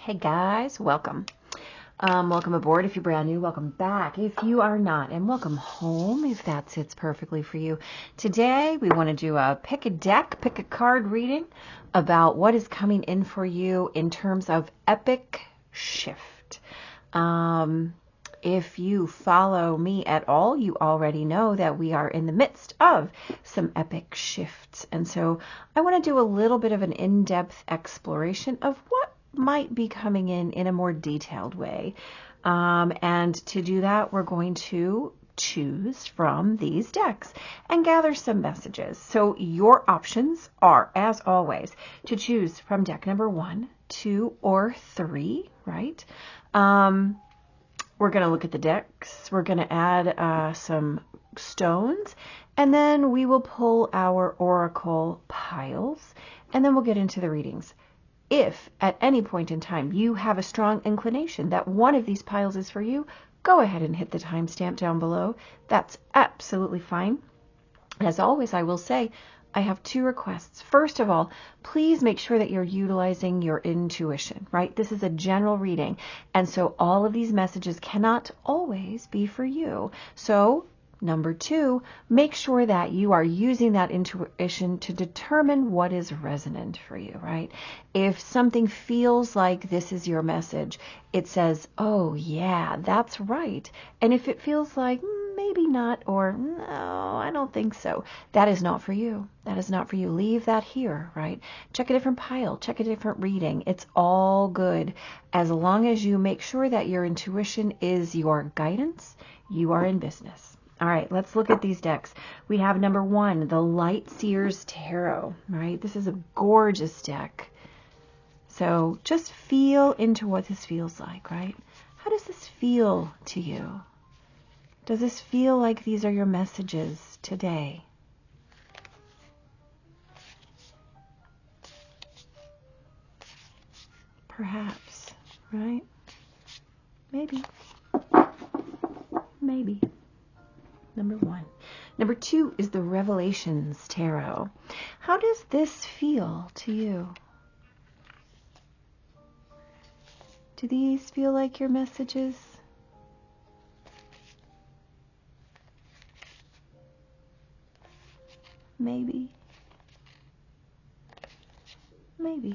Hey guys, welcome. Welcome aboard if you're brand new. Welcome back if you are not. And welcome home if that sits perfectly for you. Today we want to do a pick a deck, pick a card reading about what is coming in for you in terms of epic shift. If you follow me at all, you already know that we are in the midst of some epic shifts. And so I want to do a little bit of an in-depth exploration of what might be coming in a more detailed way. And to do that, we're going to choose from these decks and gather some messages. So your options are, as always, to choose from deck number 1, 2, or 3, right? We're going to look at the decks. We're going to add some stones, and then we will pull our oracle piles, and then we'll get into the readings. If at any point in time you have a strong inclination that one of these piles is for you, go ahead and hit the timestamp down below. That's absolutely fine. As always, I will say, I have 2 requests. First of all, please make sure that you're utilizing your intuition, right? This is a general reading, and so all of these messages cannot always be for you. So, number 2, make sure that you are using that intuition to determine what is resonant for you, right? If something feels like this is your message, it says, oh yeah, that's right. And if it feels like maybe not, or no, I don't think so, that is not for you. That is not for you. Leave that here, right? Check a different pile, check a different reading. It's all good. As long as you make sure that your intuition is your guidance, you are in business. All right, let's look at these decks. We have number 1, the Light Seers Tarot, right? This is a gorgeous deck. So just feel into what this feels like, right? How does this feel to you? Does this feel like these are your messages today? Perhaps, right? Maybe. Maybe. Number 1. Number 2 is the Revelations Tarot. How does this feel to you? Do these feel like your messages? Maybe. Maybe.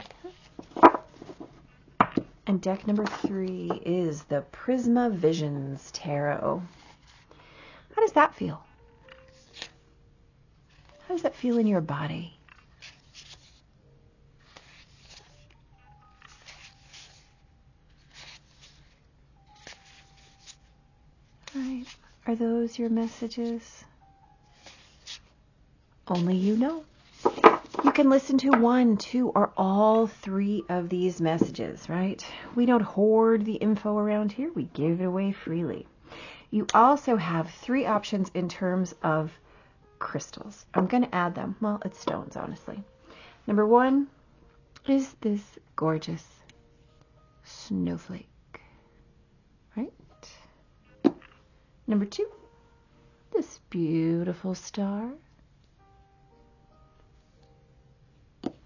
And deck number 3 is the Prisma Visions Tarot. How does that feel? How does that feel in your body? Right. Are those your messages? Only you know. You can listen to 1, 2, or all 3 of these messages, right? We don't hoard the info around here. We give it away freely. You also have 3 options in terms of crystals. I'm going to add them. Well, it's stones, honestly. Number 1 is this gorgeous snowflake, right? Number 2, this beautiful star.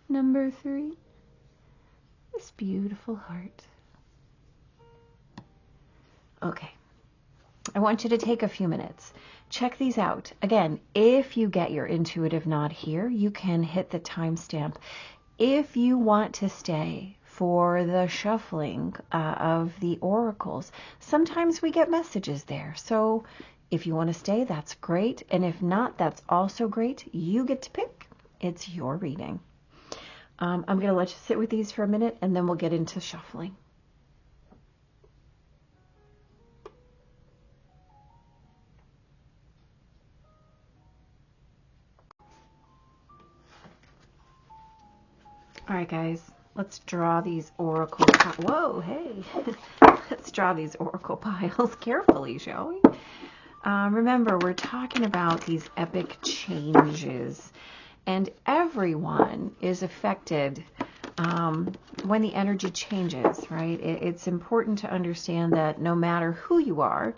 Number 3, this beautiful heart. Okay. I want you to take a few minutes. Check these out. Again, if you get your intuitive nod here, you can hit the timestamp. If you want to stay for the shuffling of the oracles, sometimes we get messages there. So if you want to stay, that's great. And if not, that's also great. You get to pick. It's your reading. I'm going to let you sit with these for a minute, and then we'll get into shuffling. All right, guys, let's draw these oracle piles. Whoa, hey. Let's draw these oracle piles carefully, shall we? Remember, we're talking about these epic changes, and everyone is affected when the energy changes, right? It's important to understand that no matter who you are,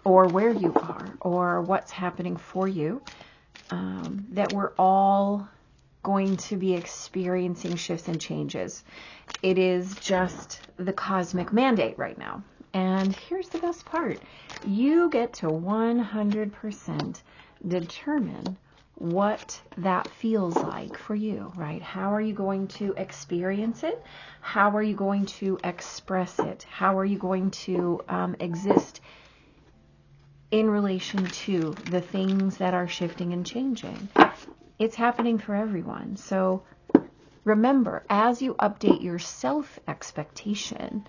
or where you are, or what's happening for you, that we're all going to be experiencing shifts and changes. It is just the cosmic mandate right now. And here's the best part. You get to 100% determine what that feels like for you, right? How are you going to experience it? How are you going to express it? How are you going to exist in relation to the things that are shifting and changing? It's happening for everyone. So remember, as you update your self-expectation,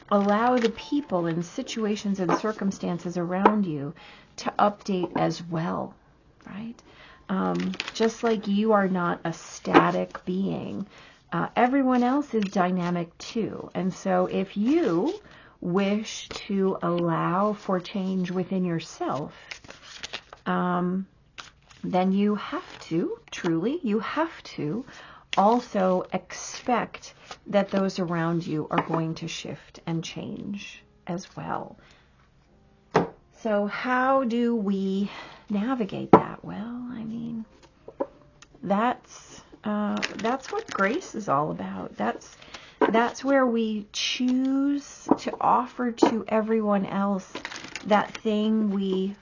allow the people and situations and circumstances around you to update as well, right? Just like you are not a static being, everyone else is dynamic too. And so if you wish to allow for change within yourself, then you have to, truly, you have to also expect that those around you are going to shift and change as well. So how do we navigate that? Well, I mean, that's what grace is all about. That's where we choose to offer to everyone else that thing we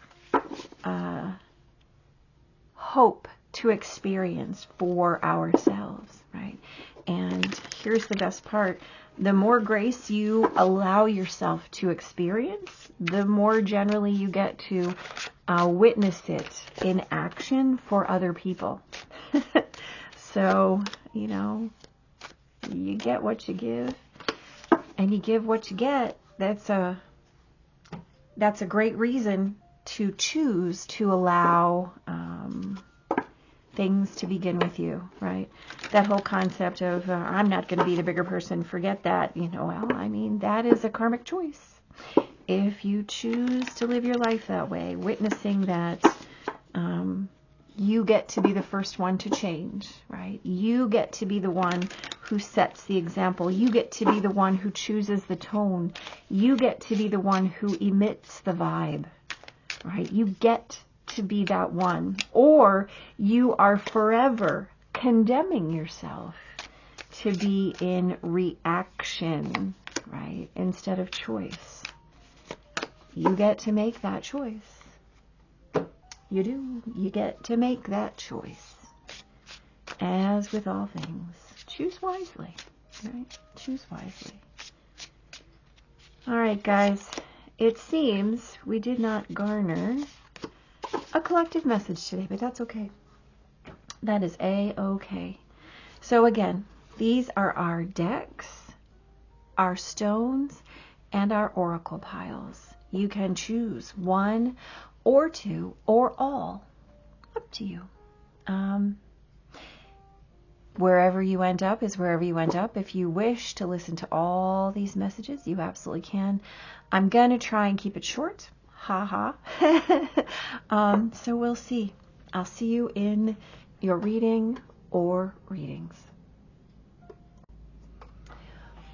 hope to experience for ourselves, right? And here's the best part. The more grace you allow yourself to experience, the more generally you get to witness it in action for other people. So, you know, you get what you give and you give what you get. That's a great reason to choose to allow things to begin with you, right? That whole concept of I'm not going to be the bigger person, forget that, you know, well, I mean, that is a karmic choice. If you choose to live your life that way, witnessing that you get to be the first one to change, right? You get to be the one who sets the example. You get to be the one who chooses the tone. You get to be the one who emits the vibe, right? You get to be that one, or you are forever condemning yourself to be in reaction, right, instead of choice. You get to make that choice. You do. You get to make that choice. As with all things, choose wisely, right? Choose wisely. All right, guys. It seems we did not garner a collective message today, but that's okay. That is A-okay. So again, these are our decks, our stones, and our oracle piles. You can choose one or two or all. Up to you. Wherever you end up is wherever you end up. If you wish to listen to all these messages, you absolutely can. I'm going to try and keep it short. Ha ha. So we'll see. I'll see you in your reading or readings.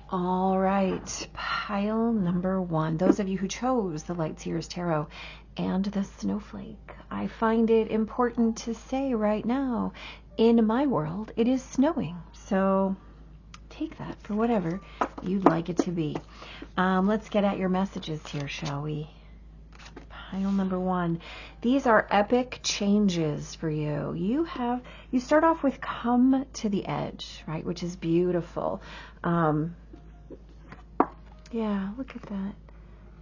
All right, pile number 1. Those of you who chose the Light Seers Tarot and the Snowflake, I find it important to say right now, in my world, it is snowing. So take that for whatever you'd like it to be. Let's get at your messages here, shall we? Pile number 1. These are epic changes for you. You start off with come to the edge, right? Which is beautiful. Yeah, look at that.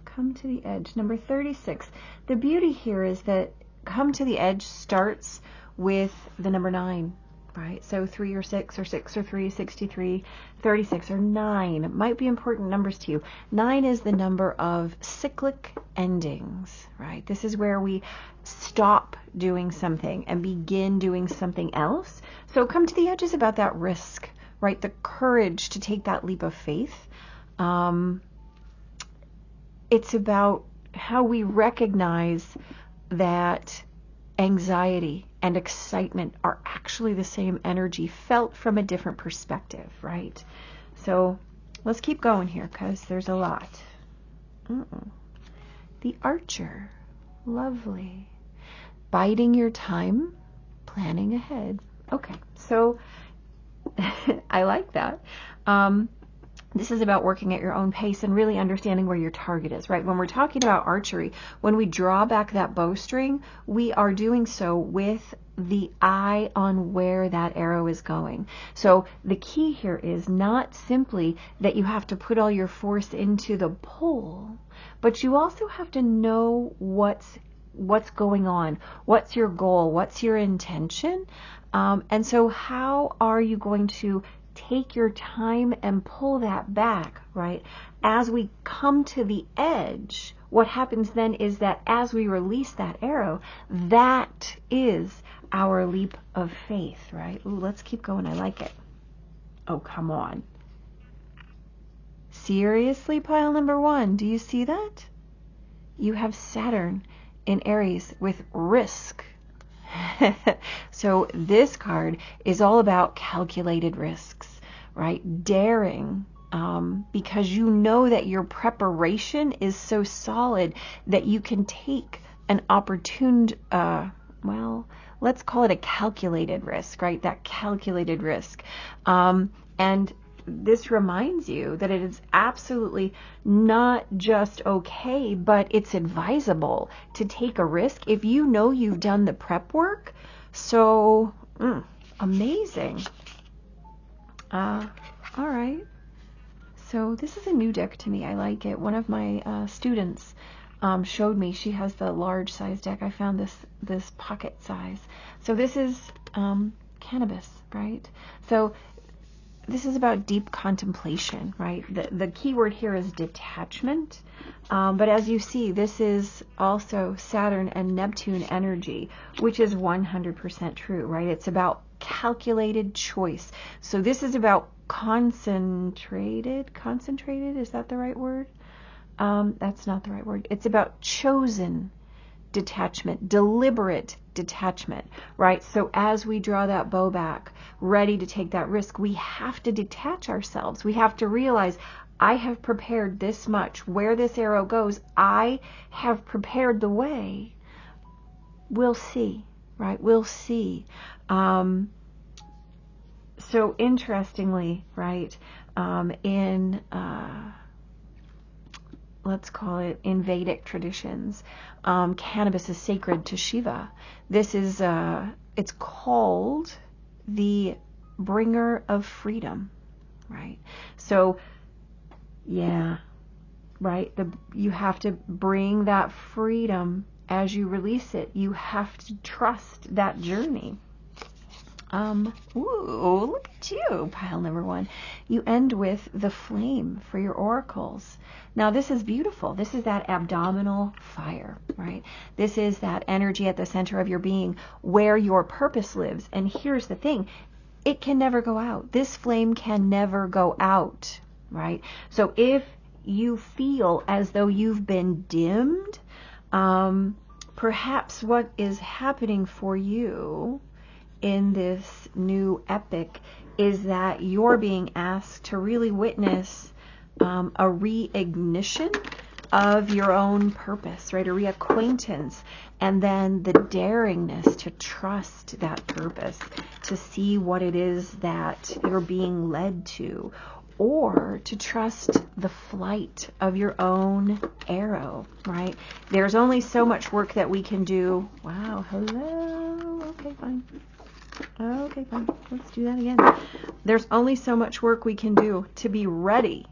Come to the edge. Number 36. The beauty here is that come to the edge starts with the number 9, right? So 3 or 6 or 6 or 3, 63, 36 or 9 might be important numbers to you. 9 is the number of cyclic endings, right? This is where we stop doing something and begin doing something else. So come to the edge is about that risk, right? The courage to take that leap of faith. It's about how we recognize that anxiety and excitement are actually the same energy felt from a different perspective, right? So let's keep going here because there's a lot. The Archer, lovely. Biding your time, planning ahead. Okay, so I like that. This is about working at your own pace and really understanding where your target is, right? When we're talking about archery, when we draw back that bowstring, we are doing so with the eye on where that arrow is going. So the key here is not simply that you have to put all your force into the pull, but you also have to know what's going on, what's your goal, what's your intention, and so how are you going to take your time and pull that back, right? As we come to the edge, what happens then is that as we release that arrow, that is our leap of faith, right? Ooh, let's keep going. I like it. Oh, come on. Seriously, pile number 1, do you see that? You have Saturn in Aries with risk. So this card is all about calculated risks, right? Daring, because you know that your preparation is so solid that you can take an opportune, well, let's call it a calculated risk, right? That calculated risk. And this reminds you that it is absolutely not just okay, but it's advisable to take a risk if you know you've done the prep work. So, amazing. All right. So this is a new deck to me. I like it. One of my students showed me. She has the large size deck. I found this pocket size. So this is cannabis, right? So this is about deep contemplation, right? The key word here is detachment. But as you see, this is also Saturn and Neptune energy, which is 100% true, right? It's about calculated choice. So this is about concentrated, is that the right word? That's not the right word. It's about chosen detachment, deliberate detachment, right? So as we draw that bow back, ready to take that risk, we have to detach ourselves. We have to realize, I have prepared this much. Where this arrow goes, I have prepared the way. We'll see, right? We'll see. So interestingly, right, in let's call it in Vedic traditions, cannabis is sacred to Shiva. This is, it's called the bringer of freedom, right? So, yeah, right, you have to bring that freedom as you release it. You have to trust that journey. Ooh, look at you, pile number 1. You end with the flame for your oracles. Now, this is beautiful. This is that abdominal fire, right? This is that energy at the center of your being where your purpose lives. And here's the thing. It can never go out. This flame can never go out, right? So if you feel as though you've been dimmed, perhaps what is happening for you in this new epic is that you're being asked to really witness a reignition of your own purpose, right? A reacquaintance, and then the daringness to trust that purpose, to see what it is that you're being led to, or to trust the flight of your own arrow, right? There's only so much work that we can do. Wow, hello. Okay, fine. Okay, fine. Let's do that again. There's only so much work we can do to be ready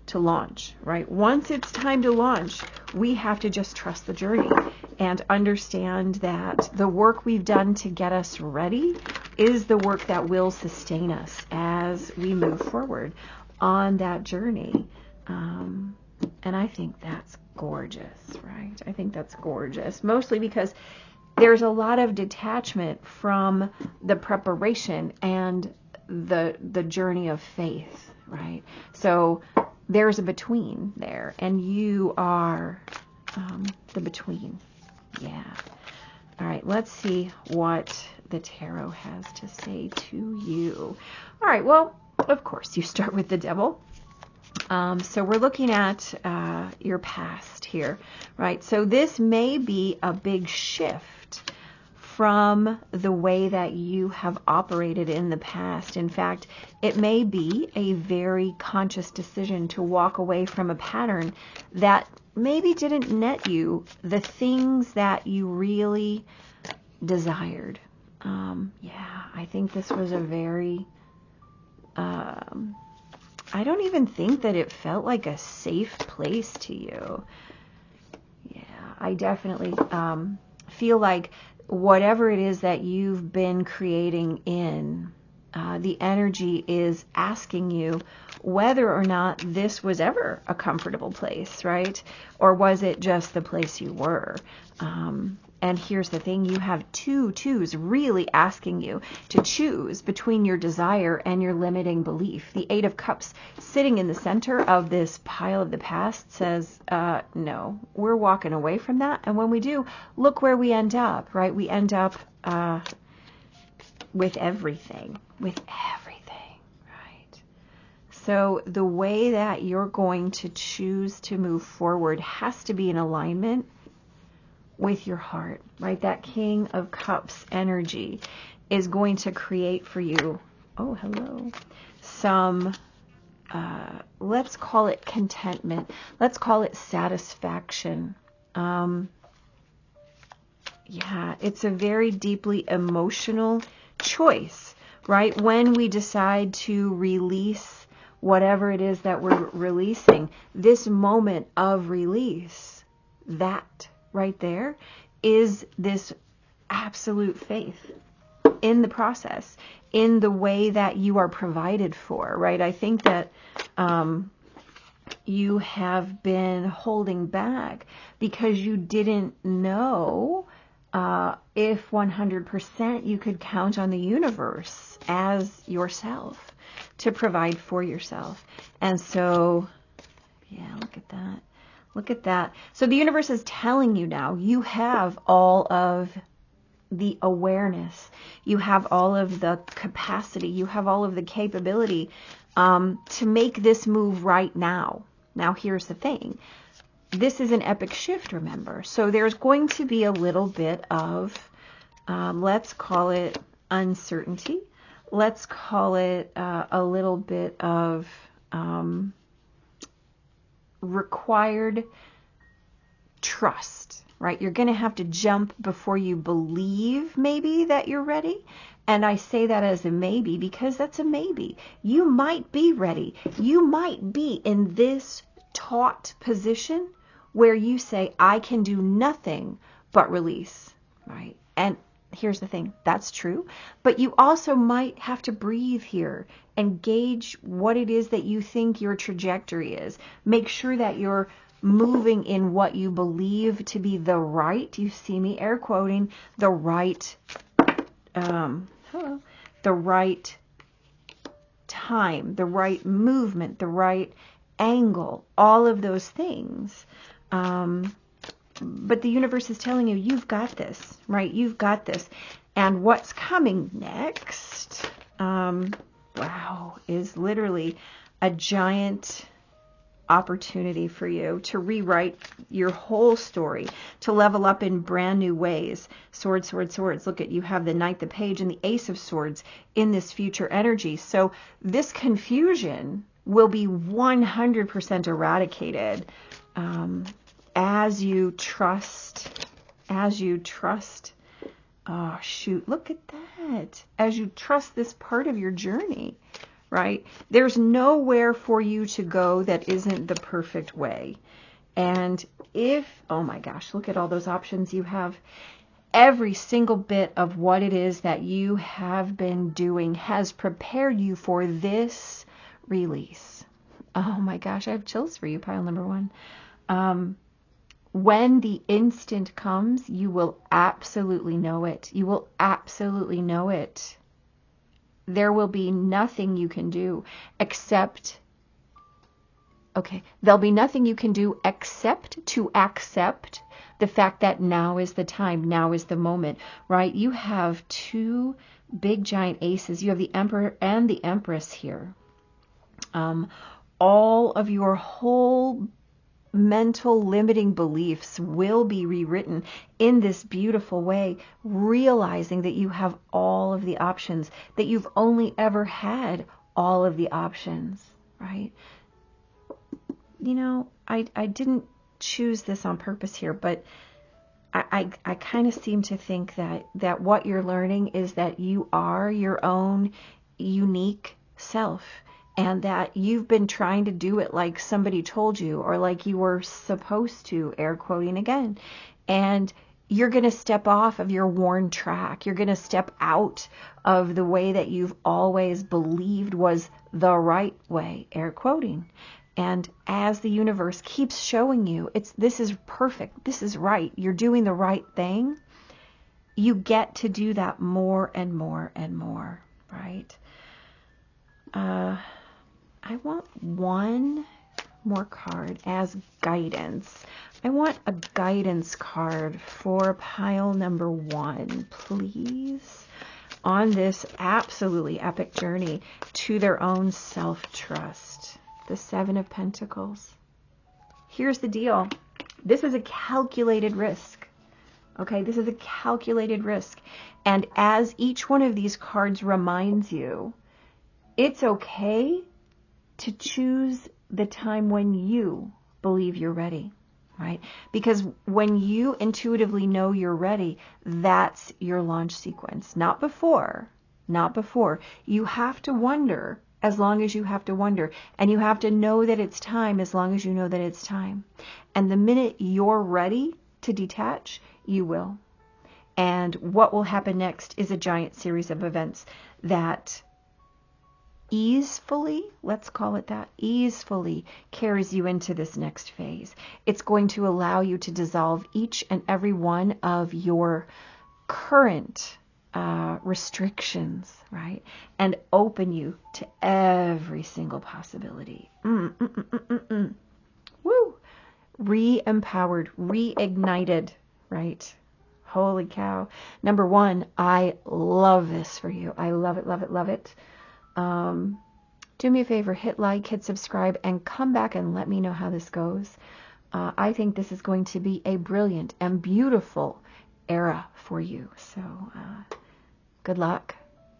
to launch, right? Once it's time to launch, we have to just trust the journey and understand that the work we've done to get us ready is the work that will sustain us as we move forward on that journey. And I think that's gorgeous, right? I think that's gorgeous, mostly because there's a lot of detachment from the preparation and the journey of faith, right? So there's a between there, and you are the between. Yeah. All right, let's see what the tarot has to say to you. All right, well, of course, you start with the devil. So we're looking at your past here, right? So this may be a big shift from the way that you have operated in the past. In fact, it may be a very conscious decision to walk away from a pattern that maybe didn't net you the things that you really desired. Yeah, I think this was a very, I don't even think that it felt like a safe place to you. Yeah, I definitely feel like whatever it is that you've been creating in, the energy is asking you whether or not this was ever a comfortable place, right? Or was it just the place you were? And here's the thing, you have two twos really asking you to choose between your desire and your limiting belief. The Eight of Cups sitting in the center of this pile of the past says, no, we're walking away from that. And when we do, look where we end up, right? We end up with everything, right? So the way that you're going to choose to move forward has to be in alignment with your heart, right? That King of Cups energy is going to create for you, oh, hello, some, let's call it contentment. Let's call it satisfaction. Yeah, it's a very deeply emotional choice, right? When we decide to release whatever it is that we're releasing, this moment of release, that right there is this absolute faith in the process, in the way that you are provided for, right? I think that you have been holding back because you didn't know if 100% you could count on the universe as yourself to provide for yourself. And so, yeah, look at that. Look at that. So the universe is telling you now, you have all of the awareness. You have all of the capacity. You have all of the capability to make this move right now. Now, here's the thing. This is an epic shift, remember. So there's going to be a little bit of, let's call it uncertainty. Let's call it a little bit of required trust, right? You're going to have to jump before you believe maybe that you're ready. And I say that as a maybe because that's a maybe. You might be ready. You might be in this taut position where you say, I can do nothing but release, right? And here's the thing, that's true. But you also might have to breathe here and gauge what it is that you think your trajectory is. Make sure that you're moving in what you believe to be the right, you see me air quoting, the right, the right time, the right movement, the right angle, all of those things. But the universe is telling you, you've got this, right? You've got this. And what's coming next, wow, is literally a giant opportunity for you to rewrite your whole story, to level up in brand new ways. Swords, swords, swords. Look at, you have the Knight, the Page, and the Ace of Swords in this future energy. So this confusion will be 100% eradicated as you trust, oh shoot, look at that, as you trust this part of your journey, right? There's nowhere for you to go that isn't the perfect way. And if, oh my gosh, look at all those options you have. Every single bit of what it is that you have been doing has prepared you for this release. Oh my gosh, I have chills for you, pile number one. When the instant comes, you will absolutely know it. You will absolutely know it. There will be nothing you can do except, okay, there'll be nothing you can do except to accept the fact that now is the time, now is the moment, right? You have two big giant aces. You have the Emperor and the Empress here. All of your whole mental limiting beliefs will be rewritten in this beautiful way, realizing that you have all of the options, that you've only ever had all of the options, right? You know, I didn't choose this on purpose here, but I kind of seem to think that what you're learning is that you are your own unique self, and that you've been trying to do it like somebody told you, or like you were supposed to, air quoting again. And you're going to step off of your worn track. You're going to step out of the way that you've always believed was the right way, air quoting. And as the universe keeps showing you, this is perfect, this is right, you're doing the right thing, you get to do that more and more and more, right? I want one more card as guidance. I want a guidance card for pile number 1, please, on this absolutely epic journey to their own self-trust. The 7 of Pentacles. Here's the deal. This is a calculated risk. Okay, this is a calculated risk. And as each one of these cards reminds you, it's okay to choose the time when you believe you're ready, right? Because when you intuitively know you're ready, that's your launch sequence. Not before, not before. You have to wonder as long as you have to wonder, and you have to know that it's time as long as you know that it's time. And the minute you're ready to detach, you will. And what will happen next is a giant series of events that easefully, let's call it that, easefully carries you into this next phase. It's going to allow you to dissolve each and every one of your current restrictions, right? And open you to every single possibility. Woo! Re-empowered, reignited, right? Holy cow. Number 1, I love this for you. I love it, love it, love it. Do me a favor, hit like, hit subscribe, and come back and let me know how this goes. I think this is going to be a brilliant and beautiful era for you. So good luck.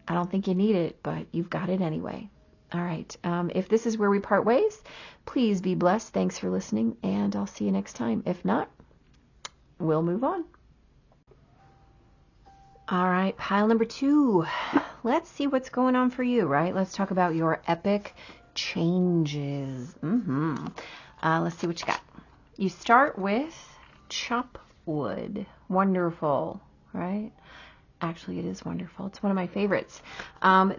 I don't think you need it, but you've got it anyway. All right. If this is where we part ways, please be blessed. Thanks for listening, and I'll see you next time. If not, we'll move on. All right, pile number 2. Let's see what's going on for you, right? Let's talk about your epic changes. Let's see what you got. You start with chop wood. Wonderful, right? Actually, it is wonderful. It's one of my favorites.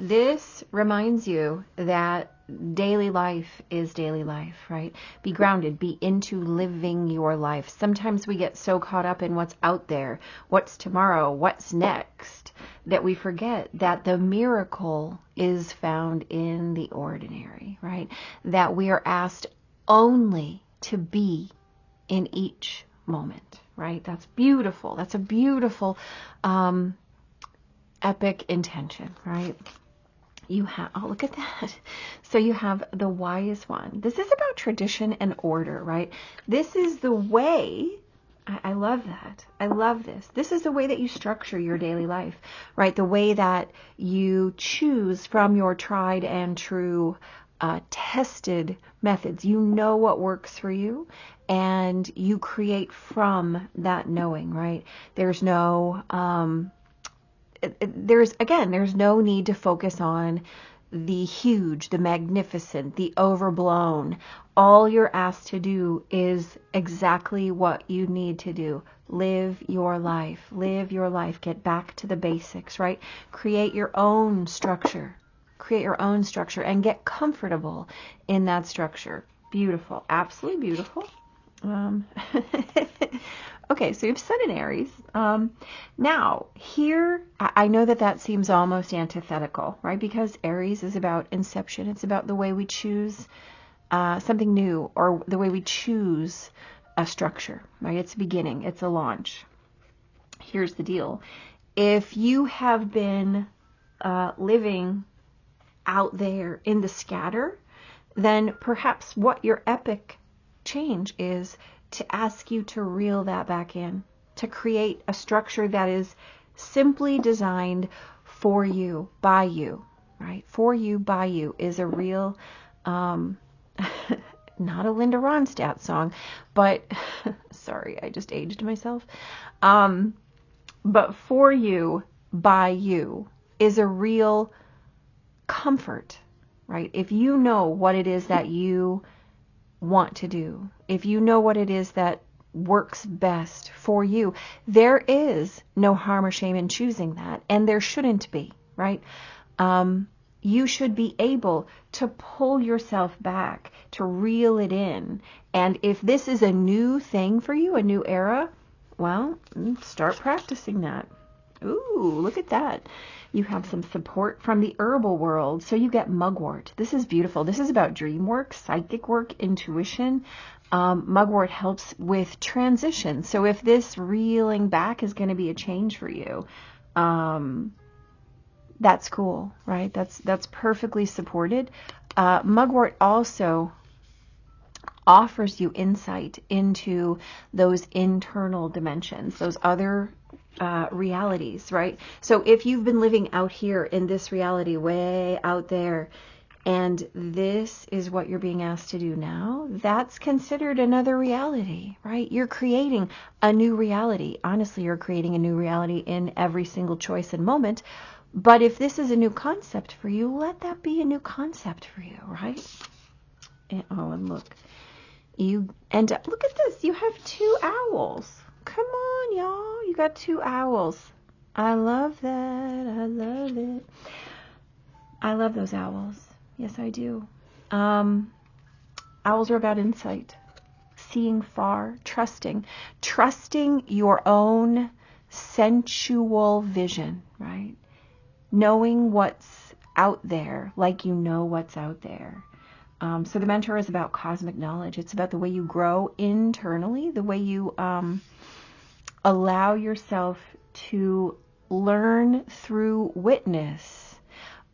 This reminds you that daily life is daily life, right? Be grounded, be into living your life. Sometimes we get so caught up in what's out there, what's tomorrow, what's next, that we forget that the miracle is found in the ordinary, right? That we are asked only to be in each moment, right? That's beautiful. That's a beautiful, epic intention, right? You have, oh, look at that. So you have the wise one. This is about tradition and order, right? This is the way, I love that. I love this. This is the way that you structure your daily life, right? The way that you choose from your tried and true tested methods. You know what works for you, and you create from that knowing, right? There's no, there's no need to focus on the huge, the magnificent, the overblown. All you're asked to do is exactly what you need to do. Live your life. Live your life. Get back to the basics, right? Create your own structure. Create your own structure and get comfortable in that structure. Beautiful. Absolutely beautiful. Okay, so you've set an Aries. Now, here, I know that seems almost antithetical, right? Because Aries is about inception. It's about the way we choose something new, or the way we choose a structure, right? It's a beginning. It's a launch. Here's the deal. If you have been living out there in the scatter, then perhaps what your epic change is to ask you to reel that back in, to create a structure that is simply designed for you, by you, right? For you, by you is a real, not a Linda Ronstadt song, but sorry, I just aged myself. But for you, by you is a real comfort, right? If you know what it is that you want to do, if you know what it is that works best for you, there is no harm or shame in choosing that, and there shouldn't be, right? You should be able to pull yourself back, to reel it in. And if this is a new thing for you, a new era, well, start practicing that. Ooh, look at that. You have some support from the herbal world. So you get mugwort. This is beautiful. This is about dream work, psychic work, intuition. Mugwort helps with transition. So if this reeling back is going to be a change for you, that's cool, right? That's perfectly supported. Mugwort also offers you insight into those internal dimensions, those other realities, right? So if you've been living out here in this reality way out there, and this is what you're being asked to do now, that's considered another reality, right? You're creating a new reality. Honestly, you're creating a new reality in every single choice and moment. But if this is a new concept for you, let that be a new concept for you, right? And look, look at this. You have 2 owls. Come on, y'all. You got 2 owls. I love that. I love it. I love those owls. Yes, I do. Owls are about insight, seeing far, trusting your own sensual vision, right? Knowing what's out there, like you know what's out there. So the mentor is about cosmic knowledge. It's about the way you grow internally, the way you allow yourself to learn through witness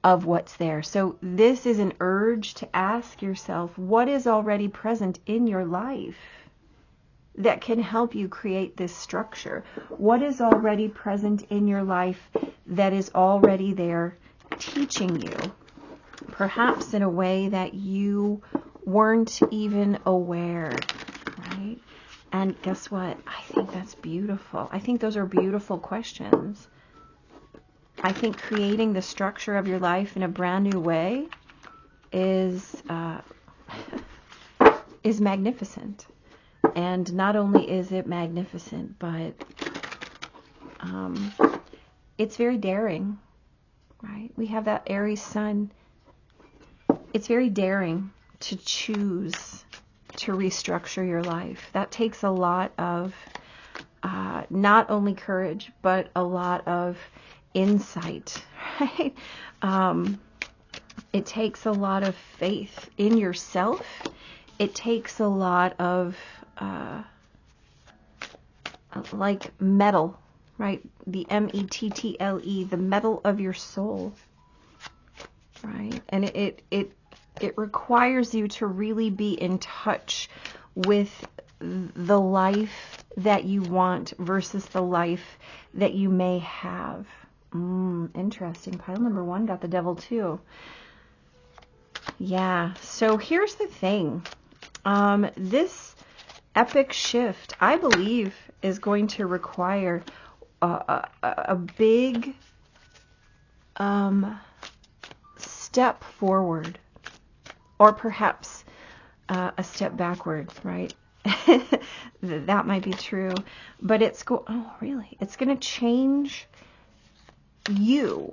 of what's there. So this is an urge to ask yourself, what is already present in your life that can help you create this structure? What is already present in your life that is already there teaching you, perhaps in a way that you weren't even aware, right? And guess what? I think that's beautiful. I think those are beautiful questions. I think creating the structure of your life in a brand new way is magnificent. And not only is it magnificent, but it's very daring, right? We have that Aries sun. It's very daring to choose to restructure your life. That takes a lot of not only courage, but a lot of insight, right? It takes a lot of faith in yourself. It takes a lot of like metal, right? The mettle, the metal of your soul, right? And it requires you to really be in touch with the life that you want versus the life that you may have. Interesting. Pile number 1 got the devil too. Yeah. So here's the thing. This epic shift, I believe, is going to require a big step forward, or perhaps a step backward, right? That might be true, but it's it's going to change you,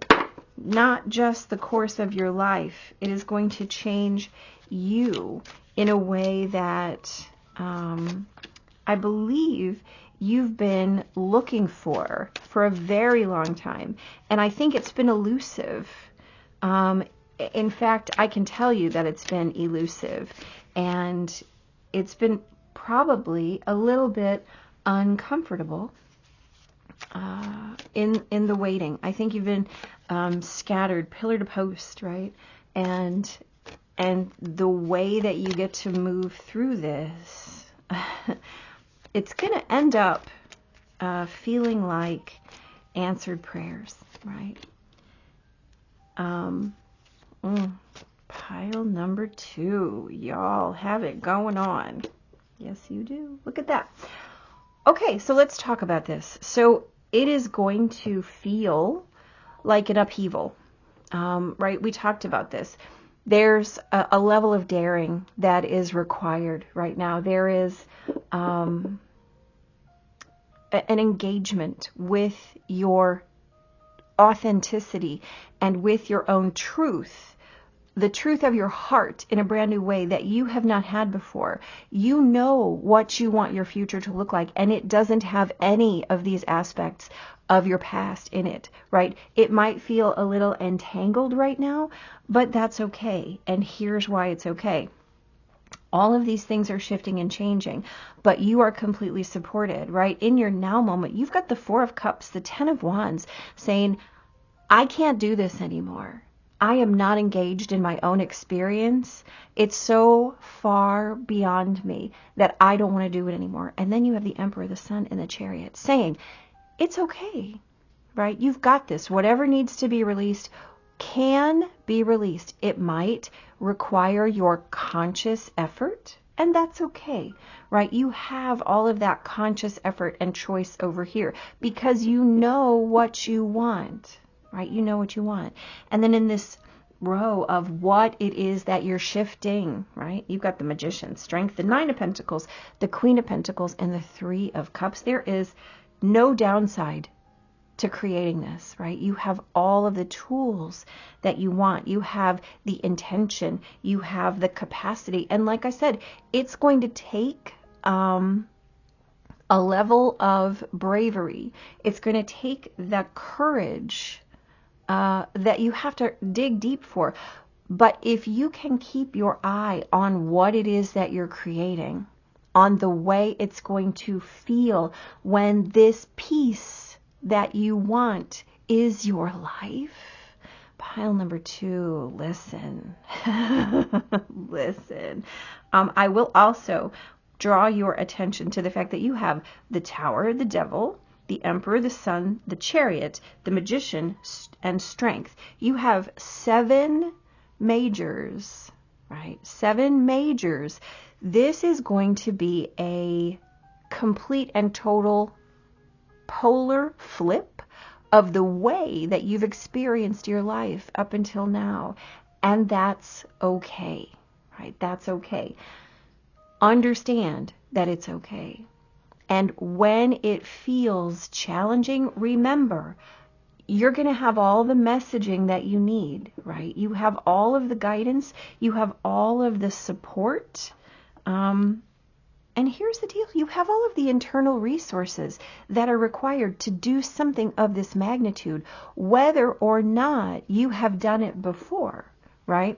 not just the course of your life. It is going to change you in a way that I believe you've been looking for a very long time. And I think it's been elusive. In fact, I can tell you that it's been elusive. And it's been probably a little bit uncomfortable in the waiting. I think you've been scattered, pillar to post, right? And And the way that you get to move through this, it's going to end up feeling like answered prayers, right? Pile number 2. Y'all have it going on. Yes, you do. Look at that. Okay, so let's talk about this. So it is going to feel like an upheaval, right? We talked about this. There's a level of daring that is required right now. There is an engagement with your authenticity and with your own truth, the truth of your heart in a brand new way that you have not had before. You know what you want your future to look like, and it doesn't have any of these aspects of your past in it, right? It might feel a little entangled right now, but that's okay. And here's why it's okay. All of these things are shifting and changing, but you are completely supported, right? In your now moment, you've got the 4 of Cups, the 10 of Wands saying, I can't do this anymore. I am not engaged in my own experience. It's so far beyond me that I don't want to do it anymore. And then you have the Emperor, the Sun, and the Chariot saying, it's okay, right? You've got this. Whatever needs to be released can be released. It might require your conscious effort, and that's okay, right? You have all of that conscious effort and choice over here because you know what you want, right? You know what you want. And then in this row of what it is that you're shifting, right? You've got the Magician, Strength, the 9 of Pentacles, the Queen of Pentacles, and the 3 of Cups. There is no downside to creating this, right? You have all of the tools that you want. You have the intention. You have the capacity. And like I said, it's going to take a level of bravery. It's going to take the courage that you have to dig deep for. But if you can keep your eye on what it is that you're creating, on the way it's going to feel when this peace that you want is your life. Pile number 2, listen. Listen. I will also draw your attention to the fact that you have the Tower, the Devil, the Emperor, the Sun, the Chariot, the Magician, and Strength. You have 7 majors, right? 7 majors. This is going to be a complete and total polar flip of the way that you've experienced your life up until now. And that's okay, right? That's okay. Understand that it's okay. And when it feels challenging, remember, you're going to have all the messaging that you need, right? You have all of the guidance. You have all of the support. And here's the deal. You have all of the internal resources that are required to do something of this magnitude, whether or not you have done it before, right?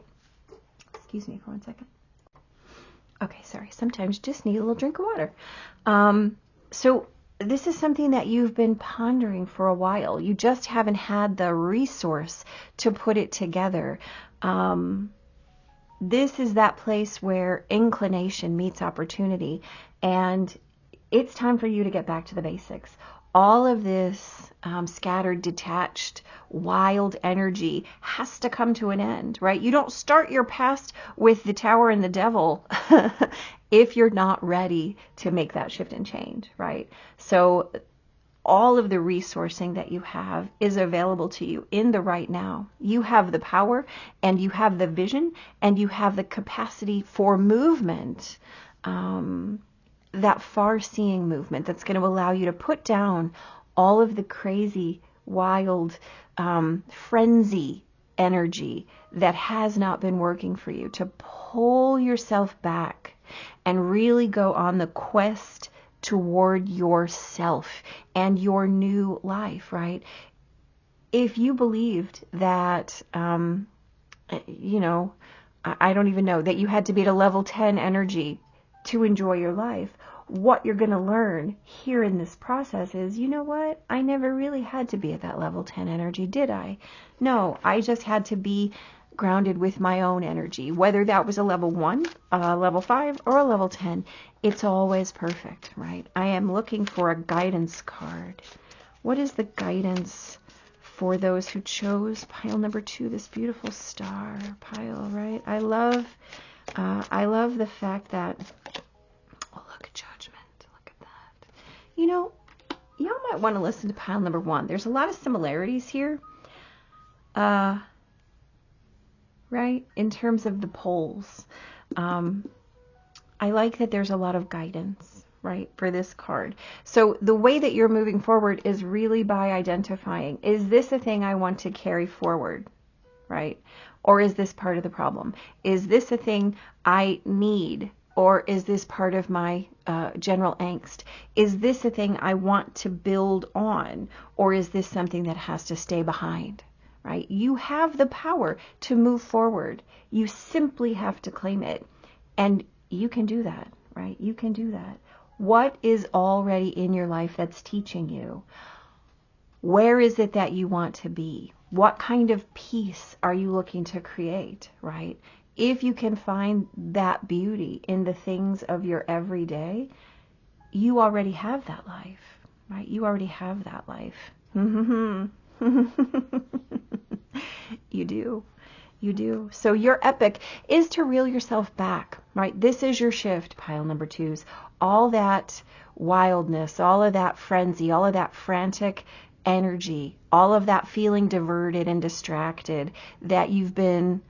Excuse me for 1 second. Okay, sorry. Sometimes you just need a little drink of water. So this is something that you've been pondering for a while. You just haven't had the resource to put it together. This is that place where inclination meets opportunity, and it's time for you to get back to the basics. All of this scattered, detached, wild energy has to come to an end, right? You don't start your past with the Tower and the Devil if you're not ready to make that shift and change, right? So all of the resourcing that you have is available to you in the right now. You have the power, and you have the vision, and you have the capacity for movement, that far-seeing movement that's going to allow you to put down all of the crazy, wild, frenzy energy that has not been working for you, to pull yourself back and really go on the quest toward yourself and your new life, right? If you believed that, I don't even know, that you had to be at a level 10 energy to enjoy your life, what you're going to learn here in this process is, you know what? I never really had to be at that level 10 energy, did I? No, I just had to be grounded with my own energy, whether that was a level 1, a level 5, or a level 10. It's always perfect, right? I am looking for a guidance card. What is the guidance for those who chose pile number 2, this beautiful star pile, right? I love the fact that, oh, look at judgment. Look at that. You know, y'all might want to listen to pile number 1. There's a lot of similarities here, right? In terms of the poles. I like that there's a lot of guidance, right, for this card. So the way that you're moving forward is really by identifying, is this a thing I want to carry forward, right? Or is this part of the problem? Is this a thing I need? Or is this part of my general angst? Is this a thing I want to build on? Or is this something that has to stay behind, right? You have the power to move forward. You simply have to claim it. And you can do that, right? You can do that. What is already in your life that's teaching you? Where is it that you want to be? What kind of peace are you looking to create, right? If you can find that beauty in the things of your everyday, you already have that life, right? You already have that life. You do. You do. So your epic is to reel yourself back, right? This is your shift, pile number 2s. All that wildness, all of that frenzy, all of that frantic energy, all of that feeling diverted and distracted that you've been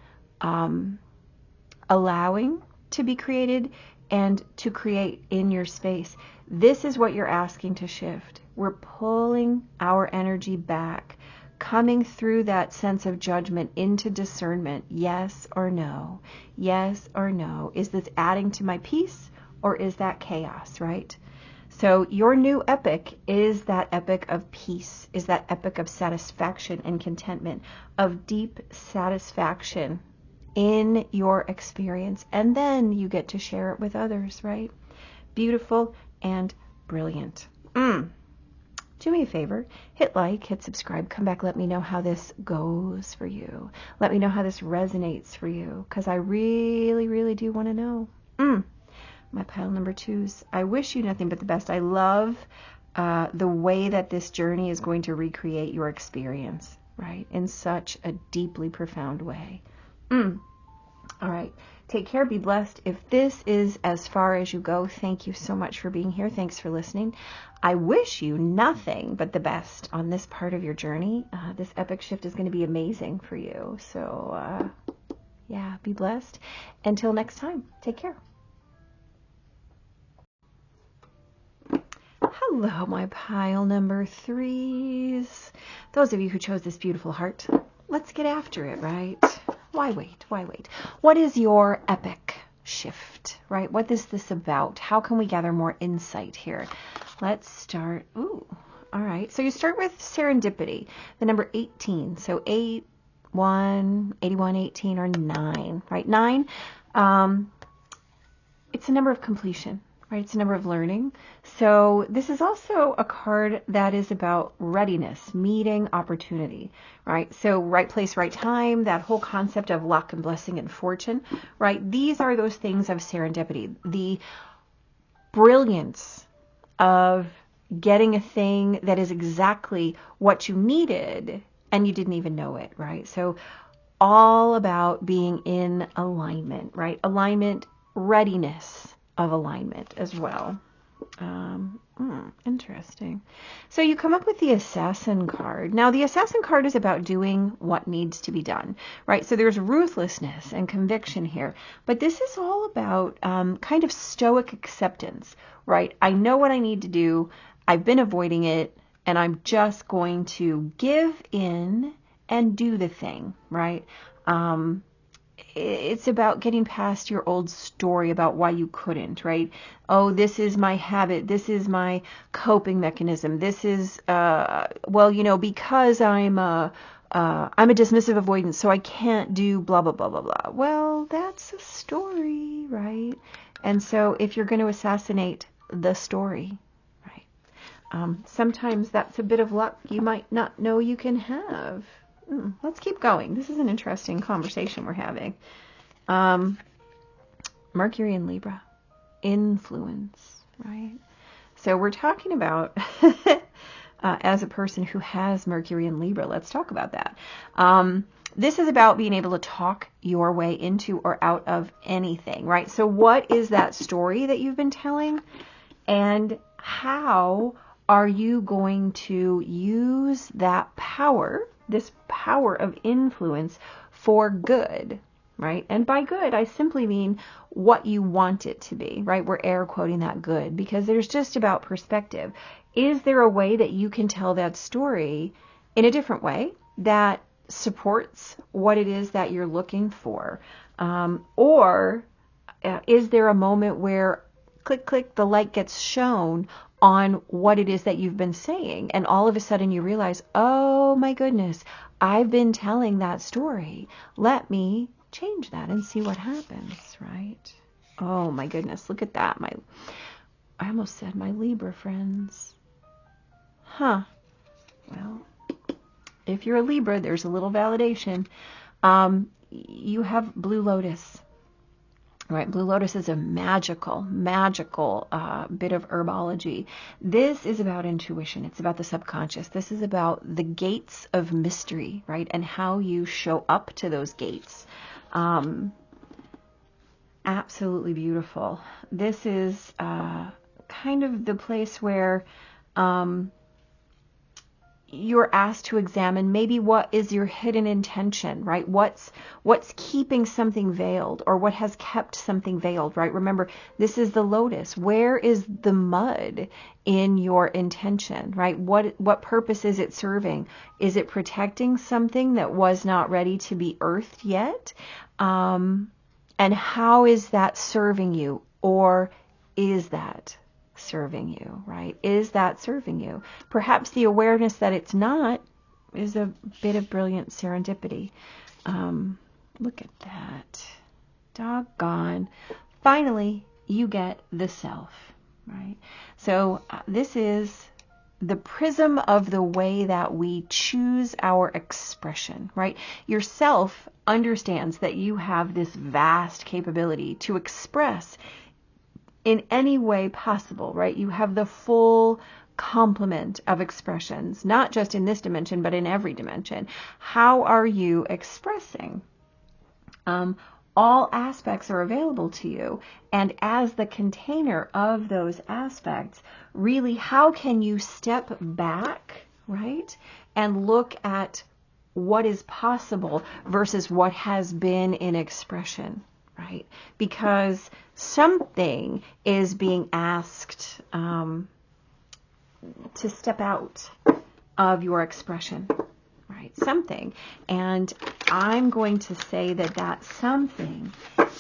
allowing to be created and to create in your space. This is what you're asking to shift. We're pulling our energy back, coming through that sense of judgment into discernment. Yes or no? Yes or no? Is this adding to my peace or is that chaos, right? So your new epic is that epic of peace, is that epic of satisfaction and contentment, of deep satisfaction in your experience. And then you get to share it with others, right? Beautiful and brilliant. Do me a favor, hit like, hit subscribe, come back, let me know how this goes for you. Let me know how this resonates for you, because I really, really do want to know. My pile number 2s, I wish you nothing but the best. I love the way that this journey is going to recreate your experience, right? In such a deeply profound way. All right. Take care. Be blessed. If this is as far as you go, thank you so much for being here. Thanks for listening. I wish you nothing but the best on this part of your journey. This epic shift is going to be amazing for you. So, yeah, be blessed. Until next time, take care. Hello, my pile number 3s. Those of you who chose this beautiful heart, let's get after it, right? Why wait? Why wait? What is your epic shift, right? What is this about? How can we gather more insight here? Let's start. Ooh, all right. So you start with serendipity, the number 18. So 8, 1, 81, 18, or 9, right? 9, it's a number of completion. Right, it's a number of learning. So this is also a card that is about readiness, meeting opportunity, right? So right place, right time, that whole concept of luck and blessing and fortune, right? These are those things of serendipity. The brilliance of getting a thing that is exactly what you needed and you didn't even know it, right? So all about being in alignment, right? Alignment, readiness of alignment as well. Interesting. So you come up with the Assassin card. Now the Assassin card is about doing what needs to be done, right? So there's ruthlessness and conviction here, but this is all about kind of stoic acceptance, right? I know what I need to do. I've been avoiding it, and I'm just going to give in and do the thing, right? It's about getting past your old story about why you couldn't, right? Oh, this is my habit. This is my coping mechanism. This is, well, you know, because I'm a dismissive avoidance, so I can't do blah, blah, blah, blah, blah. Well, that's a story, right? And so if you're going to assassinate the story, right? Sometimes that's a bit of luck you might not know you can have. let's keep going. This is an interesting conversation we're having. Mercury in Libra, influence, right? So we're talking about, as a person who has Mercury in Libra, let's talk about that. This is about being able to talk your way into or out of anything, right? So what is that story that you've been telling? And how are you going to use that power, this power of influence, for good, right? And by good, I simply mean what you want it to be, right? We're air quoting that good because there's just about perspective. Is there a way that you can tell that story in a different way that supports what it is that you're looking for? Or is there a moment where click, click, the light gets shown on what it is that you've been saying, and all of a sudden you realize, oh my goodness, I've been telling that story. Let me change that and see what happens, right? Oh my goodness, look at that. I almost said my Libra friends. Huh. Well, if you're a Libra, there's a little validation. You have Blue Lotus. Right, Blue Lotus is a magical bit of herbology. This is about intuition. It's about the subconscious. This is about the gates of mystery, right? And how you show up to those gates. Absolutely beautiful. This is kind of the place where you're asked to examine maybe what is your hidden intention, right? What's keeping something veiled, or what has kept something veiled, right? Remember, this is the lotus. Where is the mud in your intention, right? What purpose is it serving? Is it protecting something that was not ready to be earthed yet? And how is that serving you? Or is that serving you, right? Is that serving you? Perhaps the awareness that it's not is a bit of brilliant serendipity. Look at that. Doggone. Finally, you get the self, right? So this is the prism of the way that we choose our expression, right? Yourself understands that you have this vast capability to express in any way possible, right? You have the full complement of expressions, not just in this dimension, but in every dimension. How are you expressing? All aspects are available to you. And as the container of those aspects, really, how can you step back, right? And look at what is possible versus what has been in expression, right? Because something is being asked to step out of your expression, right? Something. And I'm going to say that that something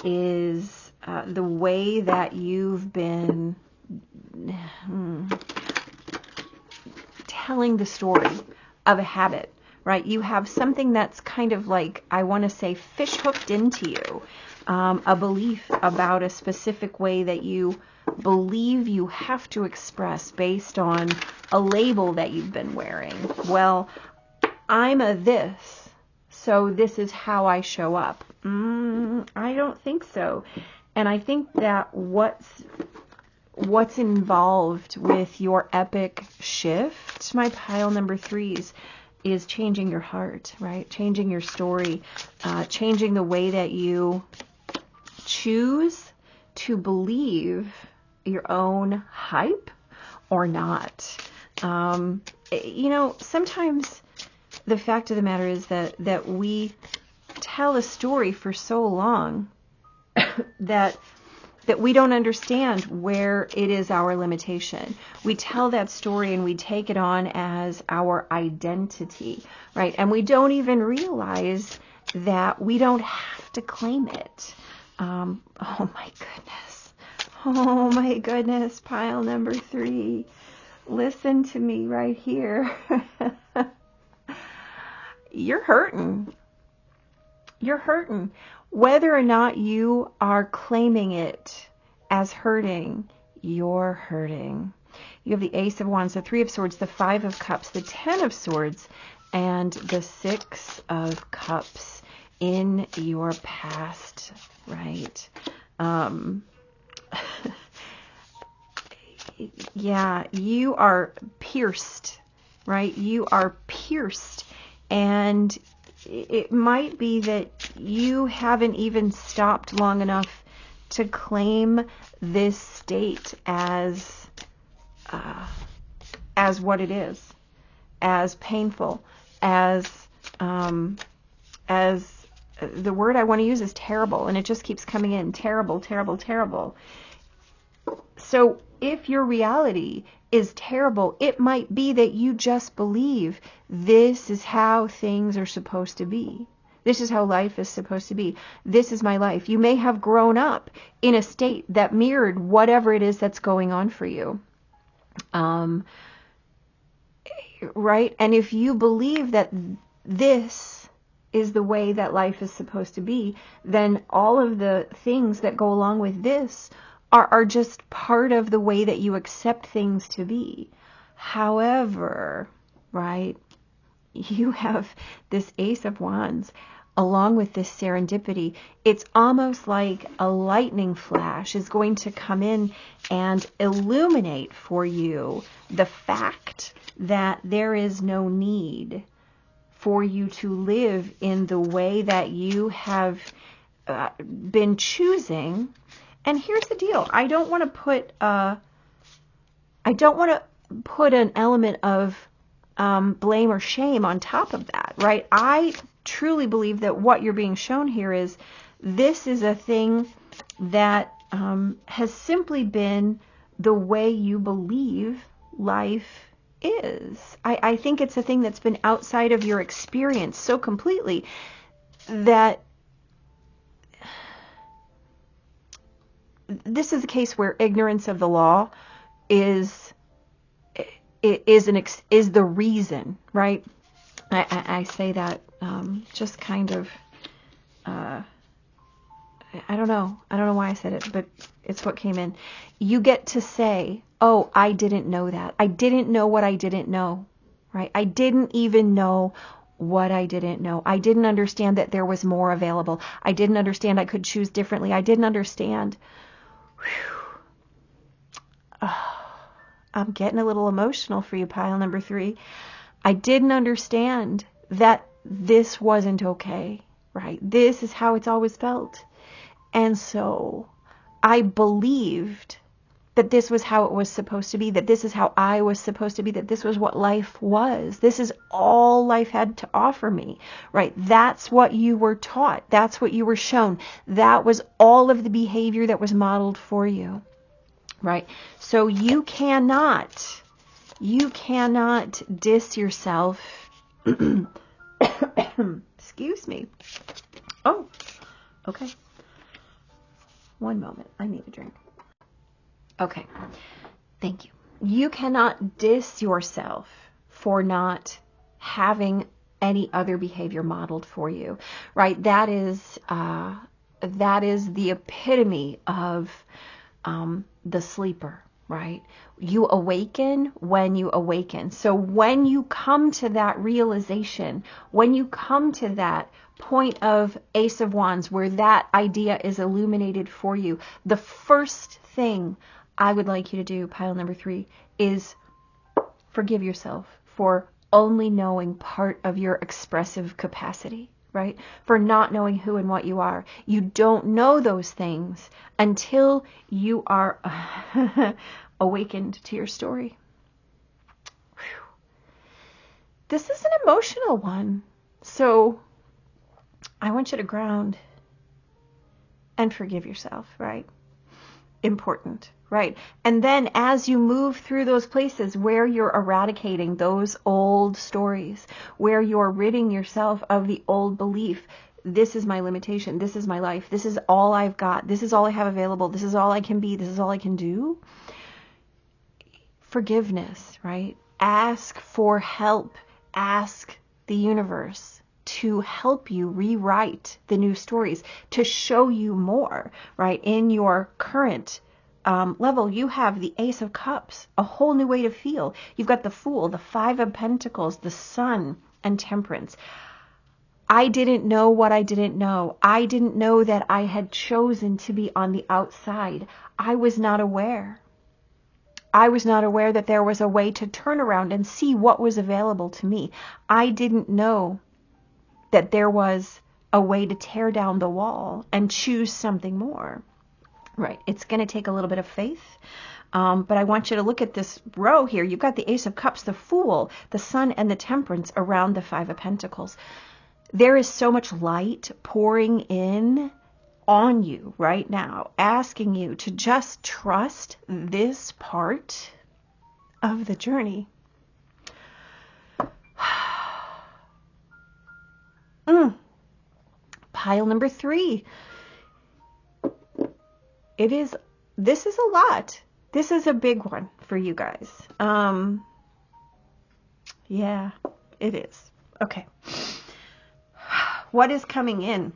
is the way that you've been telling the story of a habit, right? You have something that's kind of like, I want to say, fish hooked into you. A belief about a specific way that you believe you have to express based on a label that you've been wearing. Well, I'm a this, so this is how I show up. I don't think so. And I think that what's involved with your epic shift, my pile number 3s, is changing your heart, right? Changing your story, changing the way that you choose to believe your own hype or not. Sometimes the fact of the matter is that we tell a story for so long that we don't understand where it is our limitation. We tell that story and we take it on as our identity, right? And we don't even realize that we don't have to claim it. Oh my goodness, pile number 3. Listen to me right here. You're hurting. You're hurting. Whether or not you are claiming it as hurting, you're hurting. You have the Ace of Wands, the 3 of Swords, the 5 of Cups, the 10 of Swords, and the Six of Cups in your past, right? Yeah, you are pierced, right? You are pierced, and it might be that you haven't even stopped long enough to claim this state as what it is, as painful, as the word I want to use is terrible, and it just keeps coming in, terrible, terrible, terrible. So if your reality is terrible, it might be that you just believe this is how things are supposed to be. This is how life is supposed to be. This is my life. You may have grown up in a state that mirrored whatever it is that's going on for you. Right? And if you believe that this is the way that life is supposed to be, then all of the things that go along with this are just part of the way that you accept things to be. However, right, you have this Ace of Wands along with this serendipity. It's almost like a lightning flash is going to come in and illuminate for you the fact that there is no need for you to live in the way that you have been choosing. And here's the deal. I don't want to put an element of blame or shame on top of that, right? I truly believe that what you're being shown here is this is a thing that has simply been the way you believe life is. I think it's a thing that's been outside of your experience so completely that this is a case where ignorance of the law is the reason, right? I say that just kind of I don't know why I said it, but it's what came in. You get to say, oh, I didn't know that. I didn't know what I didn't know, right? I didn't even know what I didn't know. I didn't understand that there was more available. I didn't understand I could choose differently. I didn't understand. I'm getting a little emotional for you, pile number 3. I didn't understand that this wasn't okay, right? This is how it's always felt. And so I believed that this was how it was supposed to be, that this is how I was supposed to be, that this was what life was. This is all life had to offer me, right? That's what you were taught. That's what you were shown. That was all of the behavior that was modeled for you, right? So you cannot diss yourself. Excuse me. Oh, okay. One moment. I need a drink. Okay. Thank you. You cannot diss yourself for not having any other behavior modeled for you, right? That is the epitome of the sleeper, right? You awaken when you awaken. So when you come to that realization, when you come to that point of Ace of Wands where that idea is illuminated for you, the first thing I would like you to do, pile number 3, is forgive yourself for only knowing part of your expressive capacity, right? For not knowing who and what you are. You don't know those things until you are awakened to your story. Whew. This is an emotional one. So I want you to ground and forgive yourself, right? Important, right? And then as you move through those places where you're eradicating those old stories, where you're ridding yourself of the old belief, this is my limitation, this is my life, this is all I've got, this is all I have available, this is all I can be, this is all I can do. Forgiveness, right? Ask for help. Ask the universe to help you rewrite the new stories, to show you more, right? In your current level, you have the Ace of Cups, a whole new way to feel. You've got the Fool, the Five of Pentacles, the Sun, and Temperance. I didn't know what I didn't know. I didn't know that I had chosen to be on the outside. I was not aware. I was not aware that there was a way to turn around and see what was available to me. I didn't know that there was a way to tear down the wall and choose something more. Right. It's going to take a little bit of faith. But I want you to look at this row here. You've got the Ace of Cups, the Fool, the Sun, and the Temperance around the Five of Pentacles. There is so much light pouring in on you right now, asking you to just trust this part of the journey. Pile number 3. This is a lot. This is a big one for you guys. Yeah, it is. Okay. What is coming in?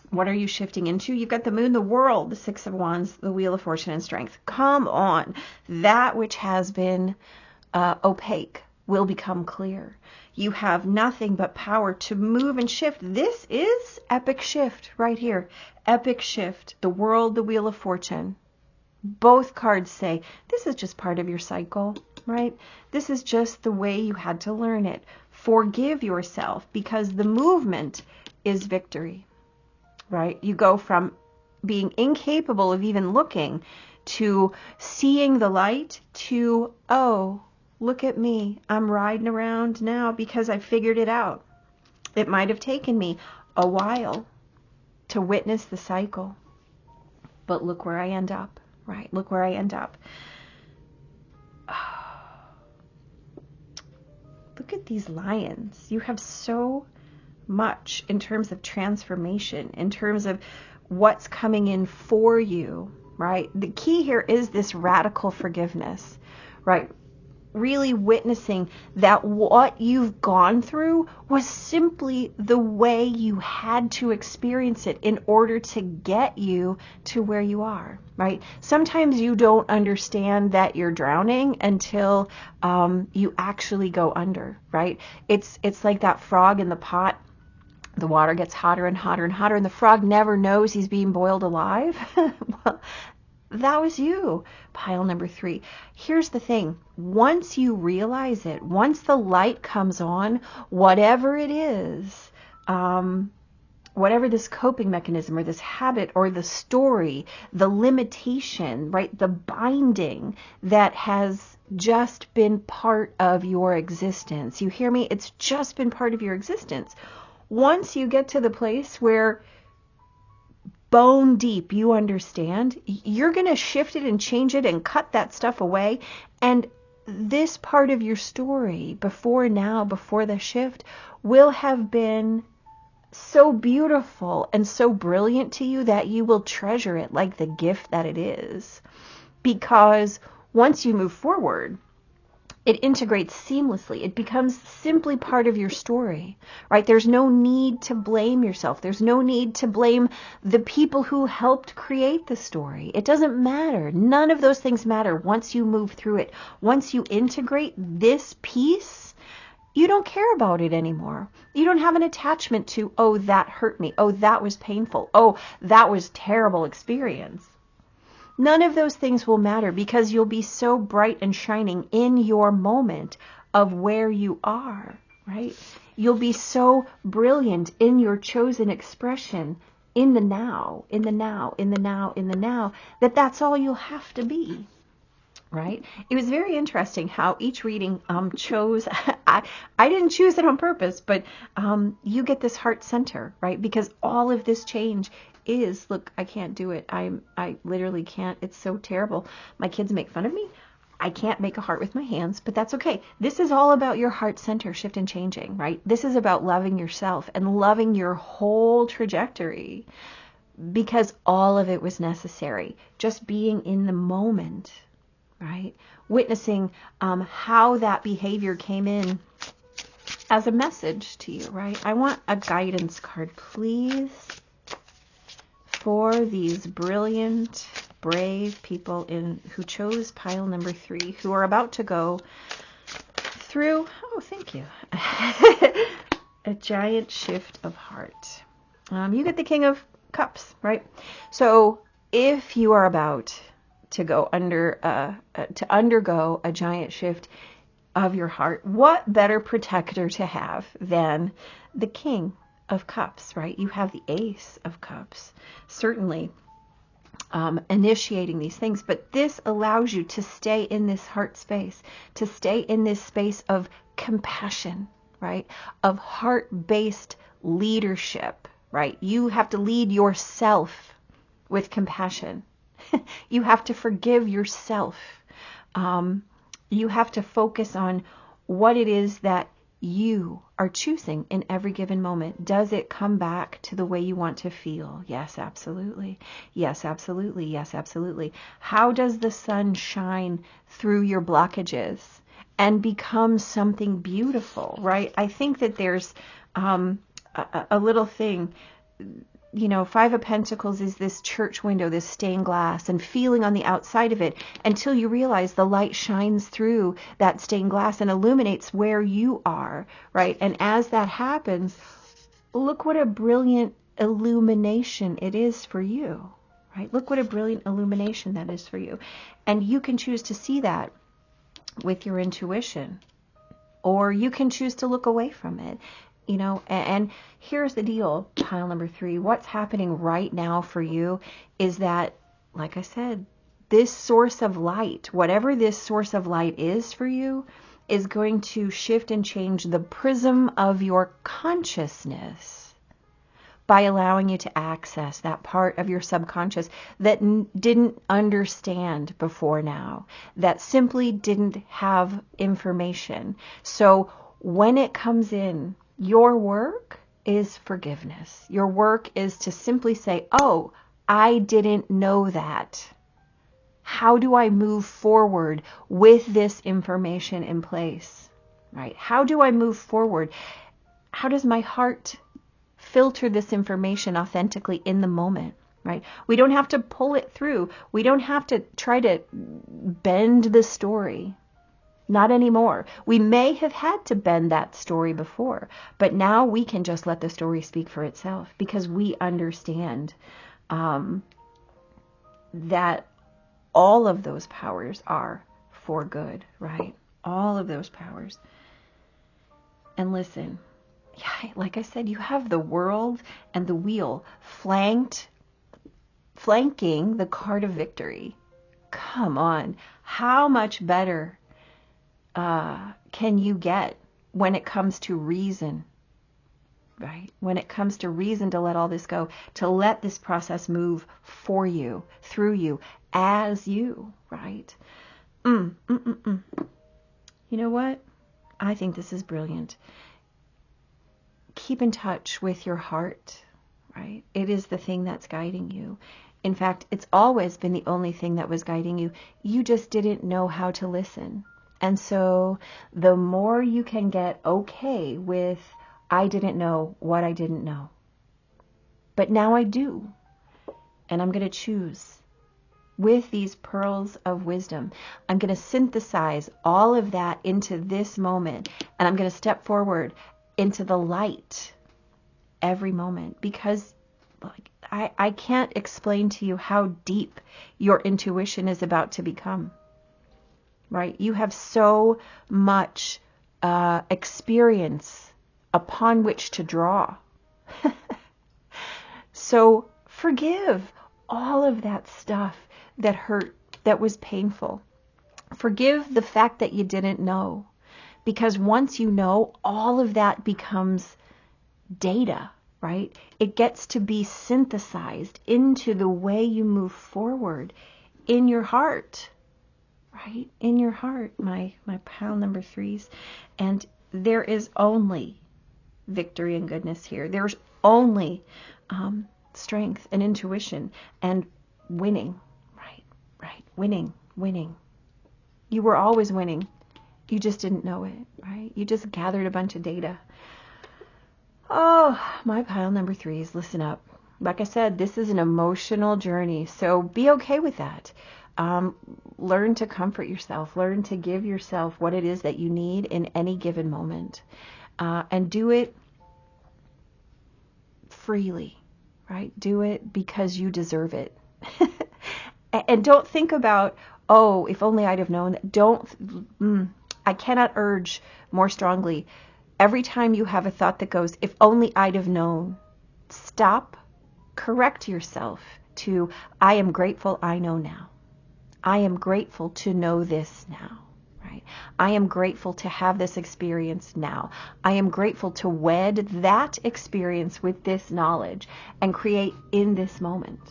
What are you shifting into? You've got the Moon, the World, the Six of Wands, the Wheel of Fortune and Strength. Come on. That which has been opaque will become clear. You have nothing but power to move and shift. This is epic shift right here. Epic shift. The World, the Wheel of Fortune. Both cards say this is just part of your cycle, right? This is just the way you had to learn it. Forgive yourself, because the movement is victory, right? You go from being incapable of even looking to seeing the light to, oh, look at me. I'm riding around now because I figured it out. It might have taken me a while to witness the cycle, but look where I end up, right? Look where I end up. Look at these lions. You have so much in terms of transformation, in terms of what's coming in for you, right? The key here is this radical forgiveness, right? Really witnessing that what you've gone through was simply the way you had to experience it in order to get you to where you are, right? Sometimes you don't understand that you're drowning until you actually go under, right? It's like that frog in the pot. The water gets hotter and hotter and hotter, and the frog never knows he's being boiled alive. Well, that was you, pile number 3. Here's the thing. Once you realize it, once the light comes on, whatever it is, whatever this coping mechanism or this habit or the story, the limitation, right, the binding that has just been part of your existence. You hear me? It's just been part of your existence. Once you get to the place where bone deep you understand, you're going to shift it and change it and cut that stuff away. And this part of your story before now, before the shift, will have been so beautiful and so brilliant to you that you will treasure it like the gift that it is. Because once you move forward, it integrates seamlessly. It becomes simply part of your story, right? There's no need to blame yourself. There's no need to blame the people who helped create the story. It doesn't matter. None of those things matter once you move through it. Once you integrate this piece, you don't care about it anymore. You don't have an attachment to, oh, that hurt me. Oh, that was painful. Oh, that was a terrible experience. None of those things will matter because you'll be so bright and shining in your moment of where you are, right? You'll be so brilliant in your chosen expression in the now, in the now, in the now, in the now, that that's all you'll have to be, right? It was very interesting how each reading chose, I didn't choose it on purpose, but you get this heart center, right? Because all of this change is, look, I can't do it. I literally can't. It's so terrible. My kids make fun of me. I can't make a heart with my hands, but that's okay. This is all about your heart center shift and changing, right? This is about loving yourself and loving your whole trajectory, because all of it was necessary. Just being in the moment, right? Witnessing how that behavior came in as a message to you, right? I want a guidance card, please, for these brilliant, brave people who chose pile number 3, who are about to go through, oh, thank you, a giant shift of heart. You get the King of Cups, right? So if you are about to undergo a giant shift of your heart, what better protector to have than the King of Cups, right? You have the Ace of Cups, certainly initiating these things, but this allows you to stay in this heart space, to stay in this space of compassion, right? Of heart-based leadership, right? You have to lead yourself with compassion. You have to forgive yourself. You have to focus on what it is that you are choosing in every given moment. Does it come back to the way you want to feel? Yes, absolutely. Yes, absolutely. Yes, absolutely. How does the sun shine through your blockages and become something beautiful, right? I think that there's a little thing. You know, Five of Pentacles is this church window, this stained glass, and feeling on the outside of it until you realize the light shines through that stained glass and illuminates where you are, right? And as that happens, look what a brilliant illumination it is for you, right? Look what a brilliant illumination that is for you. And you can choose to see that with your intuition, or you can choose to look away from it. You know, and here's the deal, pile number 3. What's happening right now for you is that, like I said, this source of light, whatever this source of light is for you, is going to shift and change the prism of your consciousness by allowing you to access that part of your subconscious that didn't understand before now, that simply didn't have information. So when it comes in, your work is forgiveness. Your work is to simply say, oh, I didn't know that. How do I move forward with this information in place? Right? How do I move forward? How does my heart filter this information authentically in the moment? Right? We don't have to pull it through. We don't have to try to bend the story. Not anymore. We may have had to bend that story before, but now we can just let the story speak for itself because we understand that all of those powers are for good, right? All of those powers. And listen, yeah, like I said, you have the world and the wheel flanking the card of victory. Come on. How much better can you get when it comes to reason, right? When it comes to reason to let all this go, to let this process move for you, through you, as you, right? You know what? I think this is brilliant. Keep in touch with your heart, right? It is the thing that's guiding you. In fact, it's always been the only thing that was guiding you. You just didn't know how to listen. And so the more you can get okay with, I didn't know what I didn't know, but now I do. And I'm going to choose with these pearls of wisdom. I'm going to synthesize all of that into this moment. And I'm going to step forward into the light every moment, because I can't explain to you how deep your intuition is about to become. Right? You have so much experience upon which to draw. So forgive all of that stuff that hurt, that was painful. Forgive the fact that you didn't know. Because once you know, all of that becomes data, right? It gets to be synthesized into the way you move forward in your heart. Right? In your heart, my pile number 3s. And there is only victory and goodness here. There's only strength and intuition and winning. Right. Winning. You were always winning. You just didn't know it, right? You just gathered a bunch of data. Oh, my pile number 3s, listen up. Like I said, this is an emotional journey, so be okay with that. Learn to comfort yourself. Learn to give yourself what it is that you need in any given moment. And do it freely, right? Do it because you deserve it. And don't think about, oh, if only I'd have known that. I cannot urge more strongly. Every time you have a thought that goes, if only I'd have known, stop, correct yourself to, I am grateful I know now. I am grateful to know this now, right? I am grateful to have this experience now. I am grateful to wed that experience with this knowledge and create in this moment.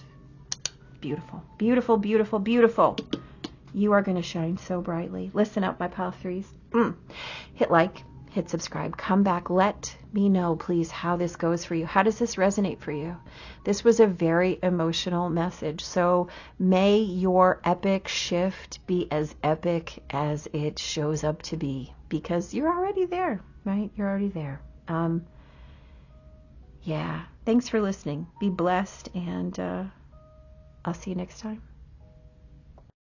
Beautiful, beautiful, beautiful, beautiful. You are going to shine so brightly. Listen up, my pile threes. Hit like, hit subscribe, come back. Let me know, please, how this goes for you. How does this resonate for you? This was a very emotional message. So may your epic shift be as epic as it shows up to be, because you're already there, right? You're already there. Yeah. Thanks for listening. Be blessed, and I'll see you next time.